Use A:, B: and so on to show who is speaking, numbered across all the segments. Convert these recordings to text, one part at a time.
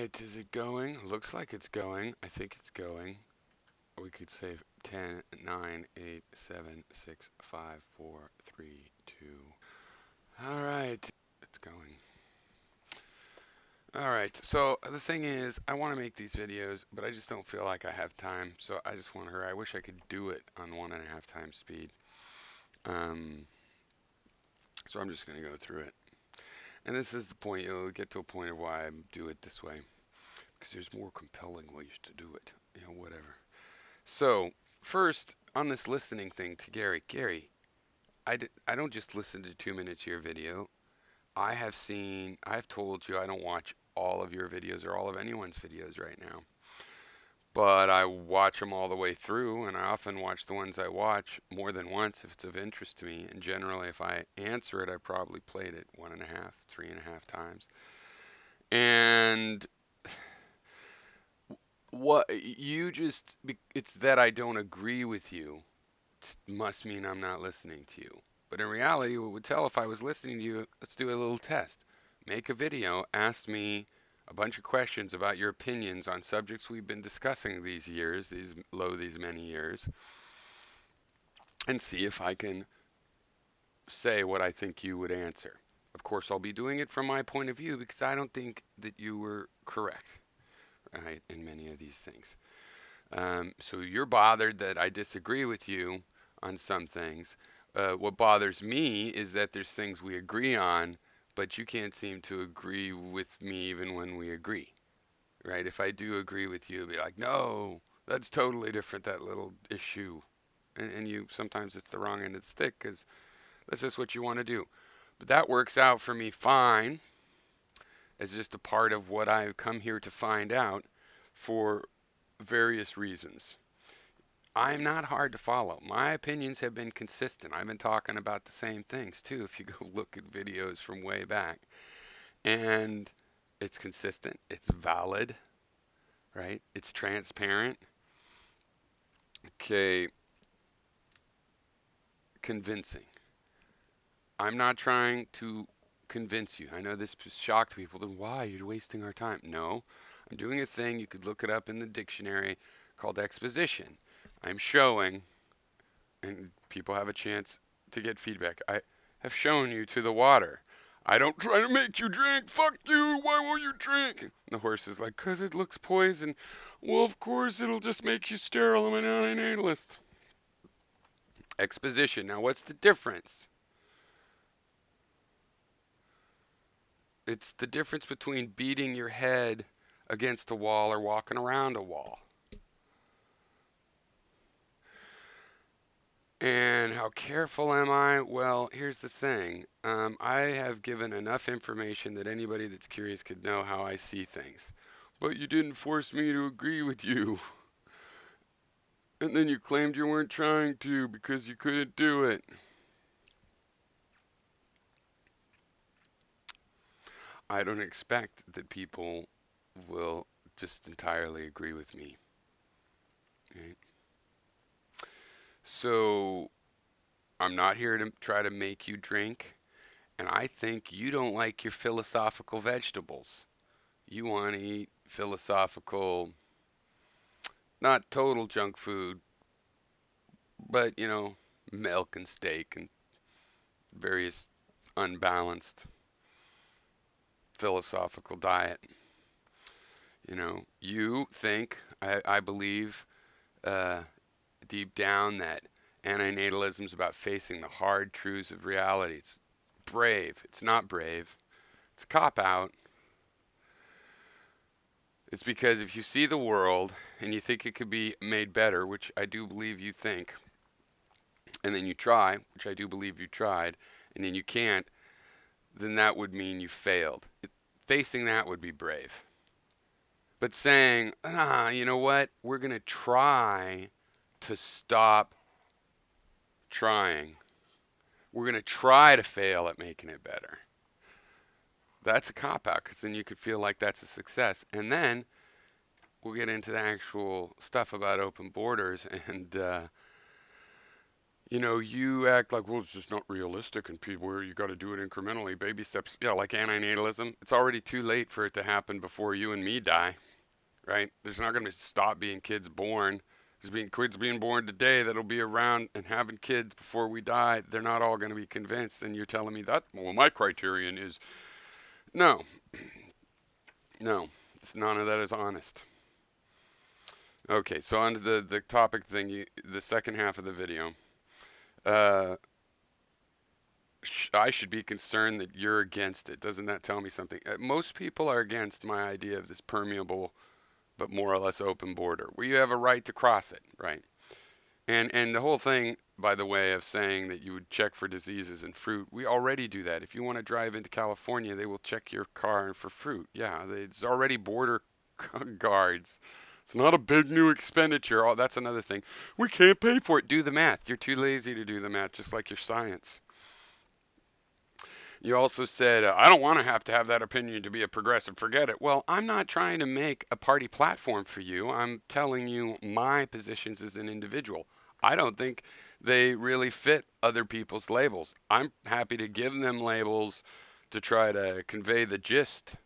A: right, is it going? Looks like it's going. I think it's going. We could say 10, 9, 8, 7, 6, 5, 4, 3, 2. All right, it's going. All right, so the thing is, I want to make these videos, but I just don't feel like I have time. So I just want to hurry. I wish I could do it on 1.5 times speed. Um, so I'm just going to go through it. And this is the point. You'll get to a point of why I do it this way, because there's more compelling ways to do it. Whatever. So, first, on this listening thing to Gary, I don't just listen to 2 minutes of your video. I've told you I don't watch all of your videos or all of anyone's videos right now. But I watch them all the way through, and I often watch the ones I watch more than once if it's of interest to me. And generally, if I answer it, I probably played it 1.5, 3.5 times. And what you just, it's that I don't agree with you must mean I'm not listening to you. But in reality, what would tell if I was listening to you, let's do a little test. Make a video, ask me a bunch of questions about your opinions on subjects we've been discussing these years, these many years, and see if I can say what I think you would answer. Of course, I'll be doing it from my point of view because I don't think that you were correct, right, in many of these things. So you're bothered that I disagree with you on some things. What bothers me is that there's things we agree on, but you can't seem to agree with me even when we agree, right? If I do agree with you, be like, no, that's totally different, that little issue. And you sometimes it's the wrong end of the stick because that's just what you want to do. But that works out for me fine as just a part of what I've come here to find out for various reasons. I'm not hard to follow. My opinions have been consistent. I've been talking about the same things too, if you go look at videos from way back. And it's consistent, it's valid, right? It's transparent. Okay, convincing. I'm not trying to convince you. I know this shocked people. Then why? You're wasting our time. No, I'm doing a thing. You could look it up in the dictionary called exposition. I'm showing and people have a chance to get feedback. I have shown you to the water. I don't try to make you drink. Fuck you. Why won't you drink? And the horse is like, 'cause it looks poison. Well, of course, it'll just make you sterile. I'm an antinatalist. Exposition. Now, what's the difference? It's the difference between beating your head against a wall or walking around a wall. And how careful am I? Well, here's the thing. I have given enough information that anybody that's curious could know how I see things. But you didn't force me to agree with you. And then you claimed you weren't trying to because you couldn't do it. I don't expect that people will just entirely agree with me. Right? So I'm not here to try to make you drink. And I think you don't like your philosophical vegetables. You want to eat philosophical, not total junk food, but milk and steak and various unbalanced philosophical diet. You think, I believe deep down that antinatalism is about facing the hard truths of reality. It's brave. It's not brave. It's a cop out. It's because if you see the world and you think it could be made better, which I do believe you think, and then you try, which I do believe you tried, and then you can't, then that would mean you failed. Facing that would be brave. But saying, you know what? We're going to try to stop trying. We're going to try to fail at making it better. That's a cop out because then you could feel like that's a success. And then we'll get into the actual stuff about open borders and You act like, well, it's just not realistic, and people, where you got to do it incrementally, baby steps. Yeah, like antinatalism. It's already too late for it to happen before you and me die, right? There's not going to stop being kids born. There's being kids being born today that'll be around and having kids before we die. They're not all going to be convinced. And you're telling me that? Well, my criterion is no, no. None of that is honest. Okay, so on to the topic thing, the second half of the video. Uh, I should be concerned that you're against it. Doesn't that tell me something? Most people are against my idea of this permeable but more or less open border where you have a right to cross it, right? And the whole thing, by the way, of saying that you would check for diseases in fruit, we already do that. If you want to drive into California, they will check your car for fruit. Yeah, it's already border guards. It's not a big new expenditure. Oh, that's another thing. We can't pay for it. Do the math. You're too lazy to do the math, just like your science. You also said, I don't want to have that opinion to be a progressive. Forget it. Well, I'm not trying to make a party platform for you. I'm telling you my positions as an individual. I don't think they really fit other people's labels. I'm happy to give them labels to try to convey the gist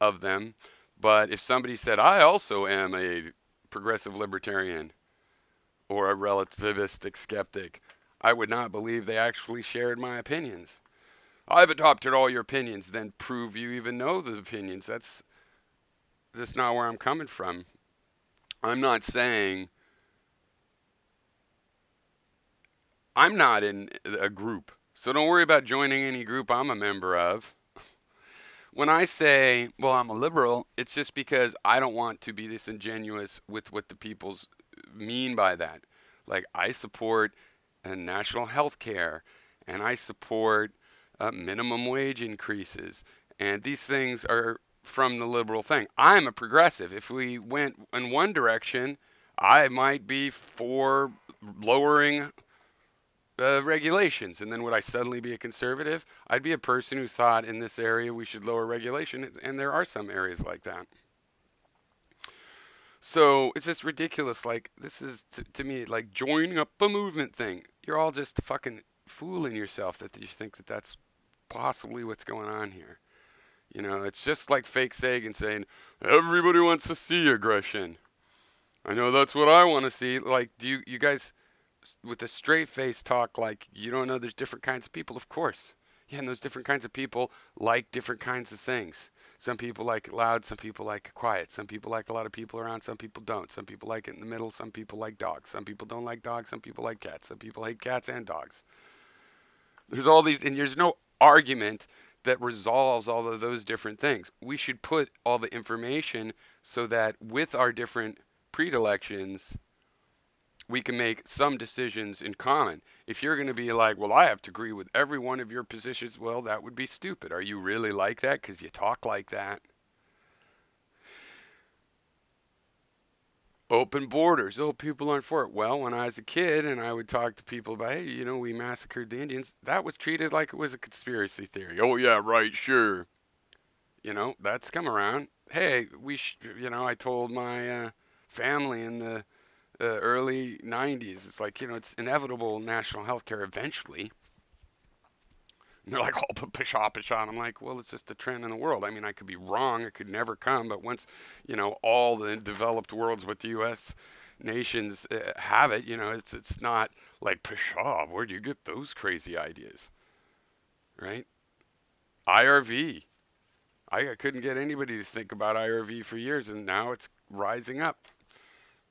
A: of them. But if somebody said, I also am a progressive libertarian or a relativistic skeptic, I would not believe they actually shared my opinions. I've adopted all your opinions, then prove you even know the opinions. That's not where I'm coming from. I'm not saying I'm not in a group. So don't worry about joining any group I'm a member of. When I say, well, I'm a liberal, it's just because I don't want to be disingenuous with what the people's mean by that. Like, I support national health care, and I support minimum wage increases, and these things are from the liberal thing. I'm a progressive. If we went in one direction, I might be for lowering regulations. And then would I suddenly be a conservative? I'd be a person who thought in this area we should lower regulation, and there are some areas like that. So it's just ridiculous. Like, this is to me like joining up a movement thing. You're all just fucking fooling yourself that you think that that's possibly what's going on here. It's just like fake Sagan saying everybody wants to see aggression. I know that's what I want to see. Like, do you guys with a straight face talk like you don't know there's different kinds of people? Of course. Yeah, and those different kinds of people like different kinds of things. Some people like it loud, some people like it quiet. Some people like a lot of people around, some people don't. Some people like it in the middle, some people like dogs. Some people don't like dogs, some people like cats. Some people hate cats and dogs. There's all these, and there's no argument that resolves all of those different things. We should put all the information so that with our different predilections, we can make some decisions in common. If you're going to be like, well, I have to agree with every one of your positions, well, that would be stupid. Are you really like that? Because you talk like that. Open borders. Oh, people aren't for it. Well, when I was a kid and I would talk to people about, hey, we massacred the Indians, that was treated like it was a conspiracy theory. Oh, yeah, right, sure. That's come around. Hey, I told my family in the early 90s, it's like, it's inevitable national health care eventually. And they're like, oh, pshaw, pshaw. And I'm like, well, it's just a trend in the world. I mean, I could be wrong. It could never come. But once, all the developed worlds with the U.S. nations have it, it's not like, pshaw, where do you get those crazy ideas? Right? IRV. I couldn't get anybody to think about IRV for years, and now it's rising up.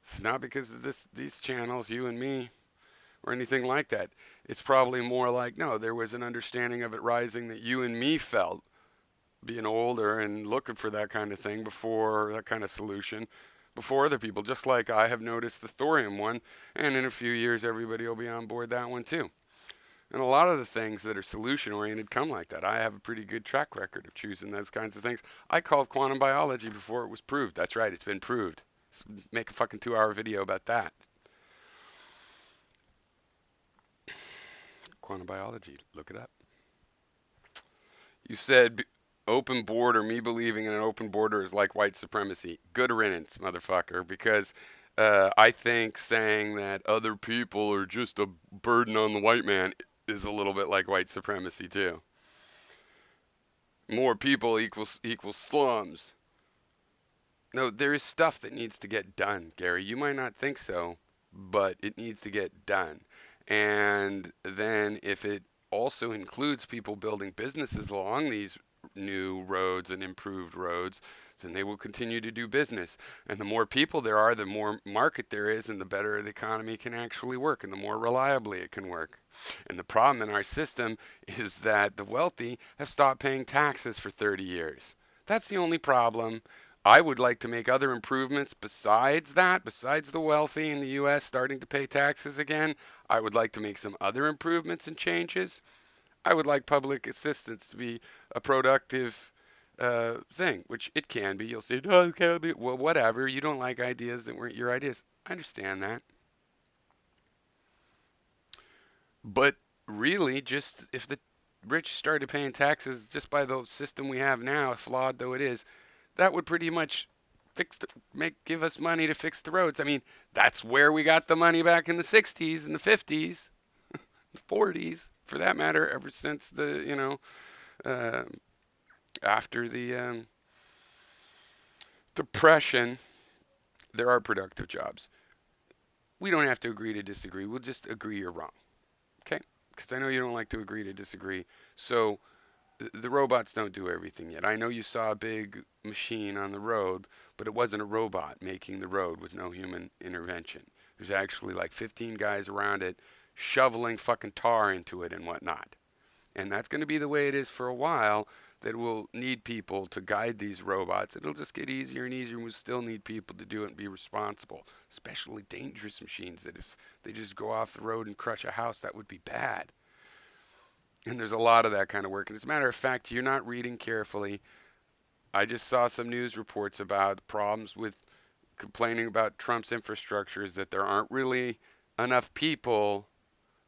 A: It's not because of these channels, you and me, or anything like that. It's probably more like, no, there was an understanding of it rising that you and me felt, being older and looking for that kind of thing before that kind of solution before other people, just like I have noticed the thorium one, and in a few years everybody will be on board that one too. And a lot of the things that are solution oriented come like that. I have a pretty good track record of choosing those kinds of things. I called quantum biology before it was proved. That's right, it's been proved. Make a fucking 2-hour video about that. Quantum biology, look it up. You said open border, me believing in an open border is like white supremacy. Good riddance, motherfucker, because I think saying that other people are just a burden on the white man is a little bit like white supremacy too. More people equals slums. No, there is stuff that needs to get done, Gary. You might not think so, but it needs to get done. And then if it also includes people building businesses along these new roads and improved roads, then they will continue to do business. And the more people there are, the more market there is, and the better the economy can actually work, and the more reliably it can work. And the problem in our system is that the wealthy have stopped paying taxes for 30 years. That's the only problem. I would like to make other improvements besides that, besides the wealthy in the US starting to pay taxes again. I would like to make some other improvements and changes. I would like public assistance to be a productive thing, which it can be. You'll say, no, it can't be. Well, whatever. You don't like ideas that weren't your ideas. I understand that. But really, just if the rich started paying taxes just by the system we have now, flawed though it is, that would pretty much give us money to fix the roads. I mean, that's where we got the money back in the 60s and the 50s, the 40s, for that matter, ever since the, uh, after the depression, there are productive jobs. We don't have to agree to disagree. We'll just agree you're wrong. Okay? Because I know you don't like to agree to disagree. So the robots don't do everything yet. I know you saw a big machine on the road, but it wasn't a robot making the road with no human intervention. There's actually like 15 guys around it shoveling fucking tar into it and whatnot. And that's going to be the way it is for a while. That we'll need people to guide these robots. It'll just get easier and easier, and we'll still need people to do it and be responsible. Especially dangerous machines that if they just go off the road and crush a house, that would be bad. And there's a lot of that kind of work. And as a matter of fact, you're not reading carefully. I just saw some news reports about problems with complaining about Trump's infrastructure is that there aren't really enough people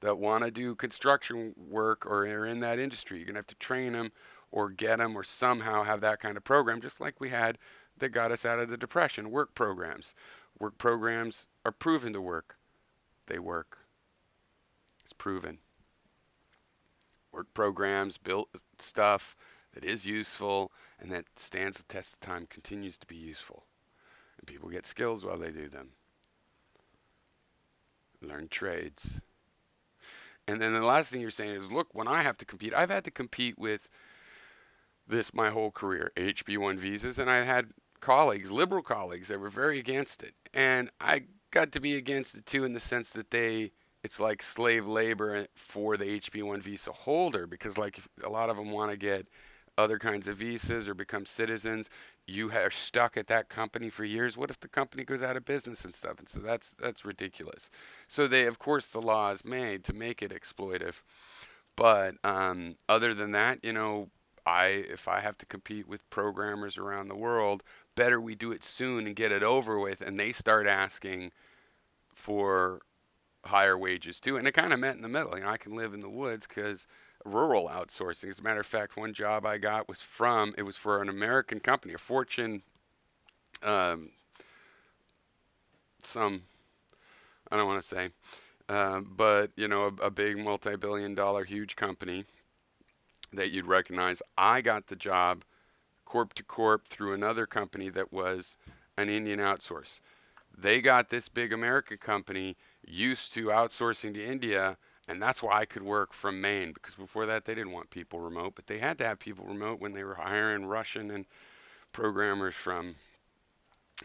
A: that want to do construction work or are in that industry. You're going to have to train them or get them or somehow have that kind of program, just like we had that got us out of the Depression. Work programs. Work programs are proven to work. They work. It's proven. Work programs, built stuff that is useful and that stands the test of time, continues to be useful. And people get skills while they do them. Learn trades. And then the last thing you're saying is, look, when I have to compete, I've had to compete with this my whole career, HB1 visas, and I had colleagues, liberal colleagues, that were very against it. And I got to be against it too in the sense that it's like slave labor for the HB1 visa holder because like if a lot of them want to get other kinds of visas or become citizens, you are stuck at that company for years. What if the company goes out of business and stuff? And so that's ridiculous. So they, of course, the law is made to make it exploitive. But other than that, if I have to compete with programmers around the world, better we do it soon and get it over with, and they start asking for higher wages too. And it kind of met in the middle. I can live in the woods because rural outsourcing. As a matter of fact, one job I got it was for an American company, a Fortune, um, some I don't want to say, but a big multi-billion-dollar huge company that you'd recognize. I got the job corp to corp through another company that was an Indian outsource. They got this big American company used to outsourcing to India, and that's why I could work from Maine because before that they didn't want people remote, but they had to have people remote when they were hiring Russian and programmers from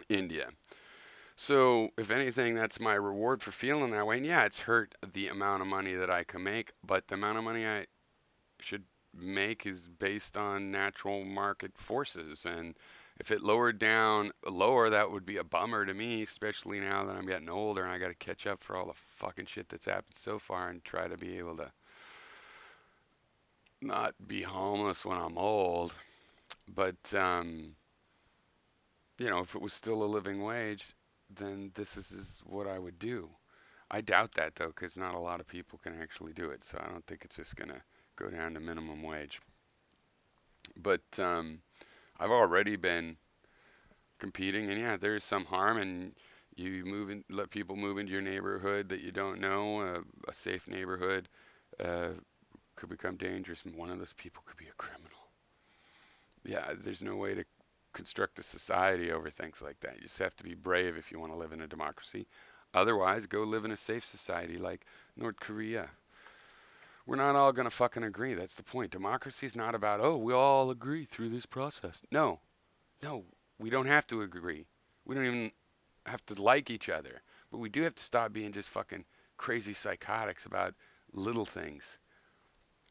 A: India. So, if anything, that's my reward for feeling that way. And yeah, it's hurt the amount of money that I can make, but the amount of money I should make is based on natural market forces. And if it lowered down lower, that would be a bummer to me, especially now that I'm getting older and I got to catch up for all the fucking shit that's happened so far and try to be able to not be homeless when I'm old. But, if it was still a living wage, then this is what I would do. I doubt that though, because not a lot of people can actually do it. So I don't think it's just gonna go down to minimum wage. But I've already been competing, and yeah, there's some harm, and You let people move into your neighborhood that you don't know, a safe neighborhood, uh, could become dangerous, and one of those people could be a criminal. Yeah, there's no way to construct a society over things like that. You just have to be brave if you want to live in a democracy. Otherwise, go live in a safe society like North Korea. We're not all going to fucking agree. That's the point. Democracy is not about, oh, we all agree through this process. No, no, we don't have to agree. We don't even have to like each other. But we do have to stop being just fucking crazy psychotics about little things,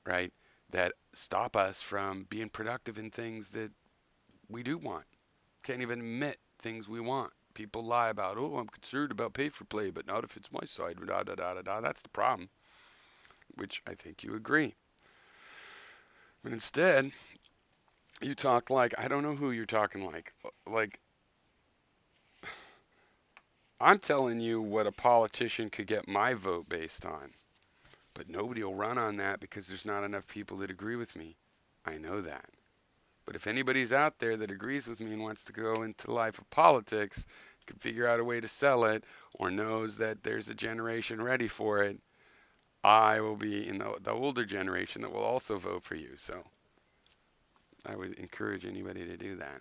A: right? That stop us from being productive in things that we do want. Can't even admit things we want. People lie about, oh, I'm concerned about pay for play, but not if it's my side. Da da da da da. That's the problem, which I think you agree. But instead, you talk like I don't know who you're talking like. Like I'm telling you what a politician could get my vote based on, but nobody will run on that because there's not enough people that agree with me. I know that. But if anybody's out there that agrees with me and wants to go into the life of politics, can figure out a way to sell it, or knows that there's a generation ready for it, I will be in the older generation that will also vote for you. So I would encourage anybody to do that.